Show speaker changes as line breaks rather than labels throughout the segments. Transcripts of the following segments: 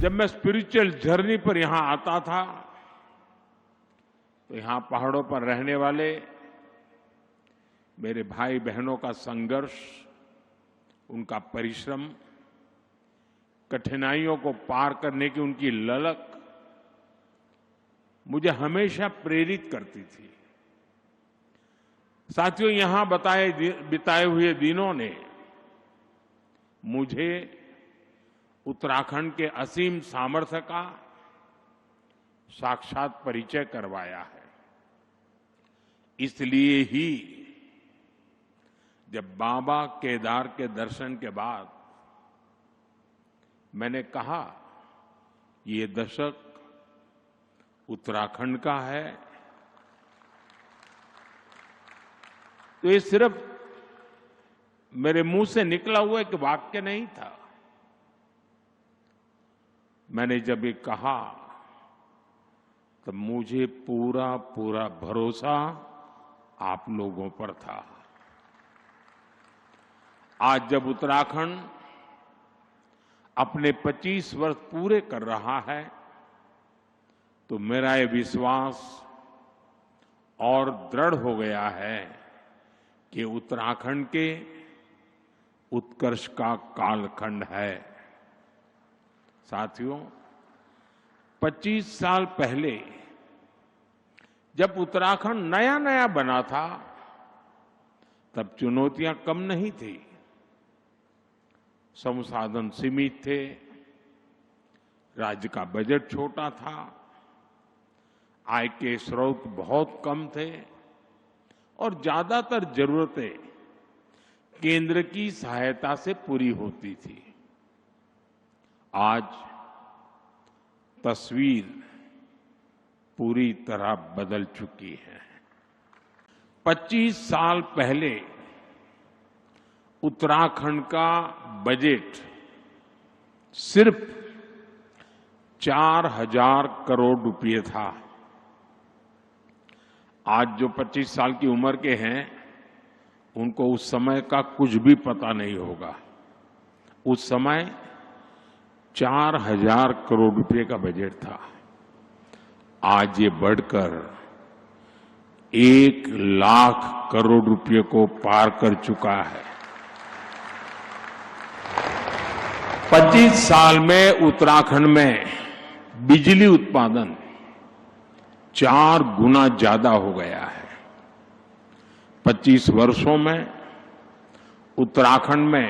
जब मैं spiritual journey पर यहां आता था तो यहां पहाड़ों पर रहने वाले मेरे भाई बहनों का संघर्ष, उनका परिश्रम, कठिनाइयों को पार करने की उनकी ललक मुझे हमेशा प्रेरित करती थी। साथियों, यहां बिताए हुए दिनों ने मुझे उत्तराखंड के असीम सामर्थ्य का साक्षात परिचय करवाया है। इसलिए ही जब बाबा केदार के दर्शन के बाद मैंने कहा ये दशक उत्तराखंड का है, तो ये सिर्फ मेरे मुंह से निकला हुआ एक वाक्य नहीं था। मैंने जब ये कहा तब मुझे पूरा भरोसा आप लोगों पर था। आज जब उत्तराखंड अपने 25 वर्ष पूरे कर रहा है तो मेरा ये विश्वास और दृढ़ हो गया है कि उत्तराखंड के उत्कर्ष का कालखंड है। साथियों, 25 साल पहले जब उत्तराखंड नया नया बना था तब चुनौतियां कम नहीं थी। संसाधन सीमित थे, राज्य का बजट छोटा था, आय के स्रोत बहुत कम थे और ज्यादातर जरूरतें केंद्र की सहायता से पूरी होती थी। आज तस्वीर पूरी तरह बदल चुकी है। 25 साल पहले उत्तराखंड का बजट सिर्फ 4,000 करोड़ रुपए था। आज जो 25 साल की उम्र के हैं उनको उस समय का कुछ भी पता नहीं होगा। उस समय 4,000 करोड़ रुपए का बजट था। आज ये बढ़कर 1,00,000 करोड़ रुपए को पार कर चुका है। 25 साल में उत्तराखंड में बिजली उत्पादन 4 गुना ज्यादा हो गया है। 25 वर्षों में उत्तराखंड में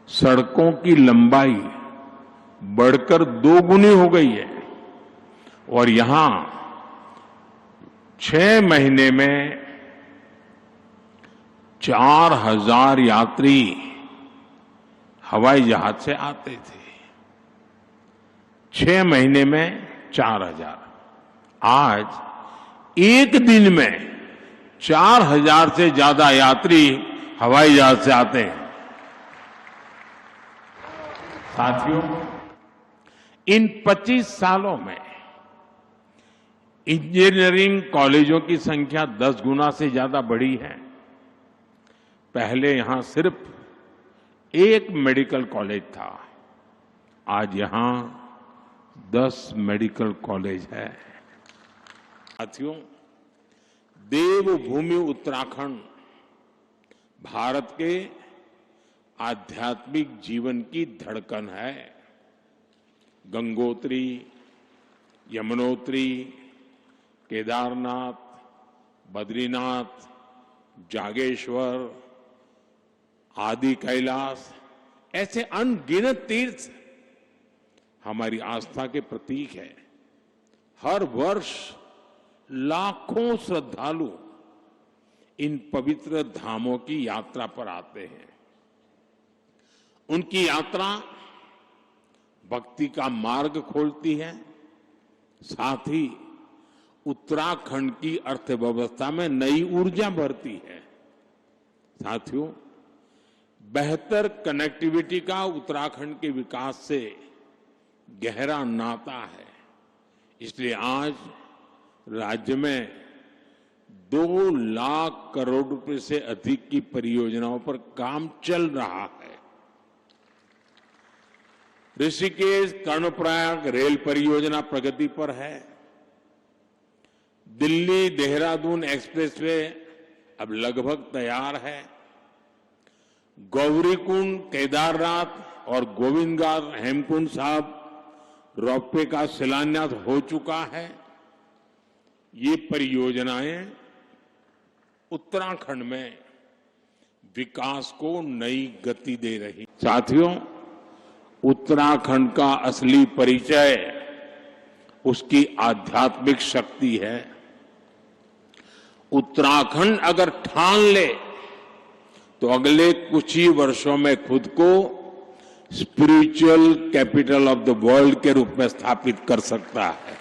सड़कों की लंबाई बढ़कर 2 गुनी हो गई है और यहां 6 महीने में 4,000 यात्री हवाई जहाज से आते थे। 6 महीने में 4,000। आज एक दिन में 4,000 से ज्यादा यात्री हवाई जहाज से आते हैं। साथियों, इन 25 सालों में इंजीनियरिंग कॉलेजों की संख्या 10 गुना से ज्यादा बढ़ी है। पहले यहां सिर्फ एक मेडिकल कॉलेज था, आज यहां 10 मेडिकल कॉलेज है। साथियों, देवभूमि उत्तराखंड भारत के आध्यात्मिक जीवन की धड़कन है। गंगोत्री, यमुनोत्री, केदारनाथ, बद्रीनाथ, जागेश्वर, आदि कैलाश, ऐसे अनगिनत तीर्थ हमारी आस्था के प्रतीक है। हर वर्ष लाखों श्रद्धालु इन पवित्र धामों की यात्रा पर आते हैं। उनकी यात्रा भक्ति का मार्ग खोलती है, साथ ही उत्तराखंड की अर्थव्यवस्था में नई ऊर्जा भरती है। साथियों, बेहतर कनेक्टिविटी का उत्तराखंड के विकास से गहरा नाता है। इसलिए आज राज्य में 2 लाख करोड़ रुपए से अधिक की परियोजनाओं पर काम चल रहा है। ऋषिकेश कर्णप्रयाग रेल परियोजना प्रगति पर है। दिल्ली देहरादून एक्सप्रेसवे अब लगभग तैयार है। गौरीकुंड, केदारनाथ और गोविंदघाट हेमकुंड साहब रोपवे का शिलान्यास हो चुका है। ये परियोजनाएं उत्तराखंड में विकास को नई गति दे रही। साथियों, उत्तराखंड का असली परिचय उसकी आध्यात्मिक शक्ति है। उत्तराखंड अगर ठान ले तो अगले कुछ ही वर्षों में खुद को spiritual capital of the world के रूप में स्थापित कर सकता है।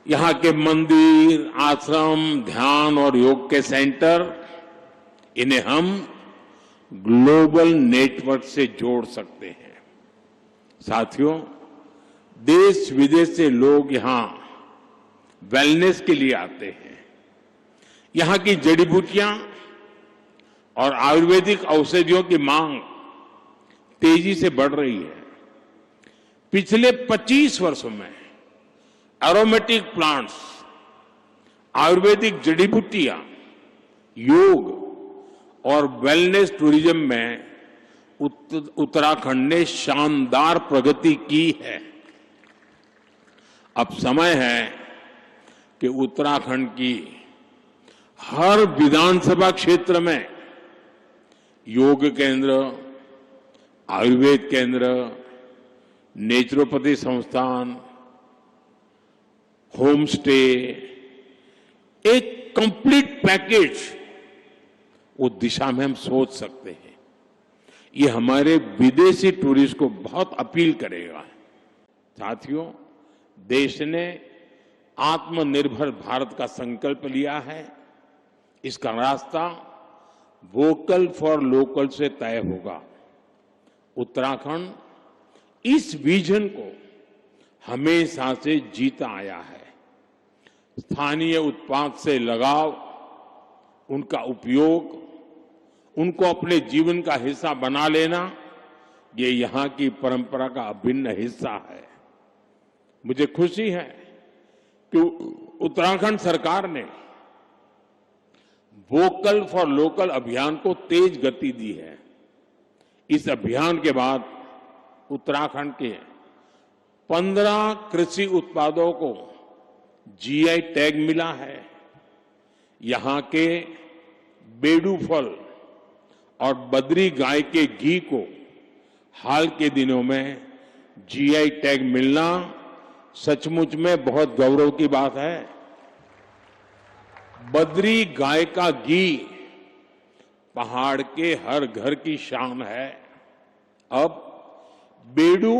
यहां के मंदिर, आश्रम, ध्यान और योग के सेंटर, इन्हें हम ग्लोबल नेटवर्क से जोड़ सकते हैं। साथियों, देश विदेश से लोग यहां वेलनेस के लिए आते हैं। यहां की जड़ी बूटियां और आयुर्वेदिक औषधियों की मांग तेजी से बढ़ रही है। पिछले 25 वर्षों में एरोमेटिक प्लांट्स, आयुर्वेदिक जड़ी बूटियां, योग और वेलनेस टूरिज्म में उत्तराखंड ने शानदार प्रगति की है। अब समय है कि उत्तराखंड की हर विधानसभा क्षेत्र में योग केंद्र, आयुर्वेद केंद्र, नेचुरोपैथी संस्थान, होम स्टे, एक कंप्लीट पैकेज, वो दिशा में हम सोच सकते हैं। ये हमारे विदेशी टूरिस्ट को बहुत अपील करेगा। साथियों, देश ने आत्मनिर्भर भारत का संकल्प लिया है। इसका रास्ता वोकल फॉर लोकल से तय होगा। उत्तराखंड इस विजन को हमेशा से जीता आया है। स्थानीय उत्पाद से लगाव, उनका उपयोग, उनको अपने जीवन का हिस्सा बना लेना, ये यहां की परंपरा का अभिन्न हिस्सा है। मुझे खुशी है कि उत्तराखंड सरकार ने वोकल फॉर लोकल अभियान को तेज गति दी है। इस अभियान के बाद उत्तराखंड के 15 कृषि उत्पादों को जीआई टैग मिला है। यहां के बेडू फल और बद्री गाय के घी को हाल के दिनों में जीआई टैग मिलना सचमुच में बहुत गौरव की बात है। बद्री गाय का घी पहाड़ के हर घर की शान है। अब बेडू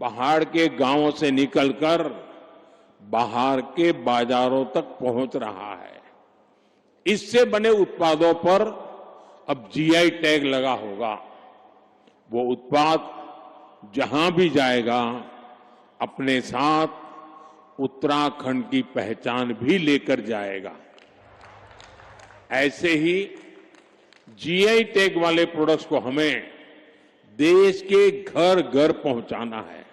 पहाड़ के गांवों से निकलकर बाहर के बाजारों तक पहुंच रहा है। इससे बने उत्पादों पर अब जीआई टैग लगा होगा। वो उत्पाद जहां भी जाएगा अपने साथ उत्तराखंड की पहचान भी लेकर जाएगा। ऐसे ही जीआई टैग वाले प्रोडक्ट्स को हमें देश के घर घर पहुंचाना है।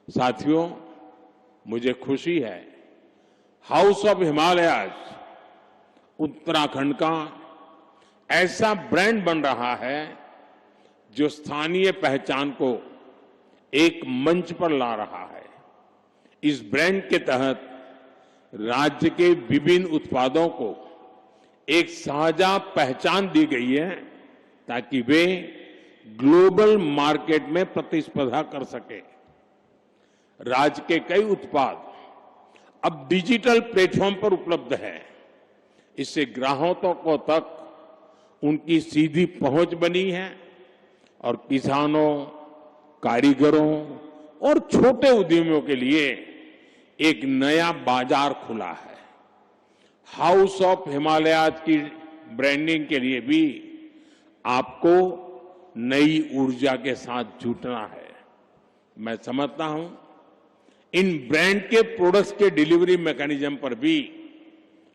साथियों, मुझे खुशी है हाउस ऑफ हिमालयाज उत्तराखंड का ऐसा ब्रांड बन रहा है जो स्थानीय पहचान को एक मंच पर ला रहा है। इस ब्रांड के तहत राज्य के विभिन्न उत्पादों को एक साझा पहचान दी गई है ताकि वे ग्लोबल मार्केट में प्रतिस्पर्धा कर सके। राज्य के कई उत्पाद अब डिजिटल प्लेटफॉर्म पर उपलब्ध है। इससे ग्राहकों को तक उनकी सीधी पहुंच बनी है और किसानों, कारीगरों और छोटे उद्यमियों के लिए एक नया बाजार खुला है। हाउस ऑफ हिमालयाज की ब्रांडिंग के लिए भी आपको नई ऊर्जा के साथ जुटना है। मैं समझता हूं इन ब्रांड के प्रोडक्ट्स के डिलीवरी मैकेनिज्म पर भी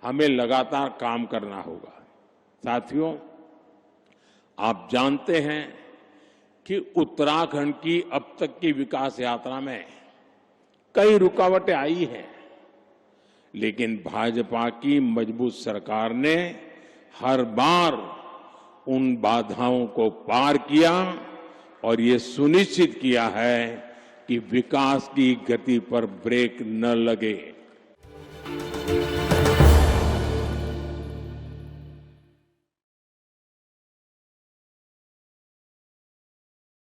हमें लगातार काम करना होगा। साथियों, आप जानते हैं कि उत्तराखंड की अब तक की विकास यात्रा में कई रुकावटें आई हैं, लेकिन भाजपा की मजबूत सरकार ने हर बार उन बाधाओं को पार किया और ये सुनिश्चित किया है कि विकास की गति पर ब्रेक न लगे।